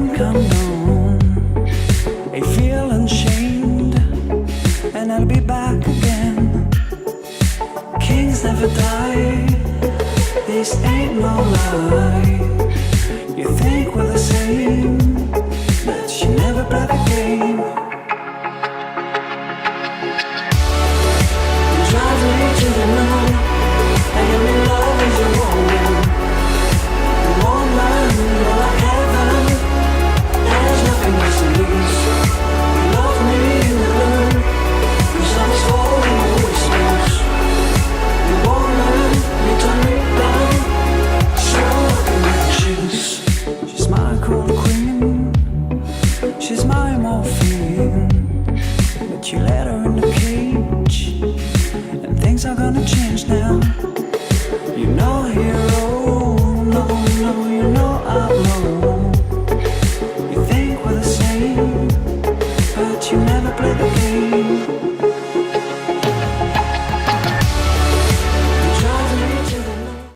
think I'm known. I feel ashamed, and I'll be back again. Kings never die, this ain't no lie. You think we're the same, but you never play the game. You drive me to the moon, and you're in love with your woman. Woman, you're like heaven, there's nothing else to lose. You love me in the blue, cause I was falling in whispers. You woman, you turn me down, so I can make choose. She's my cool queen, she's my morphine, but you let her in the cage, and things are gonna change now. You know hero, no, you know outlaw. You think we're the same, but you never play the game.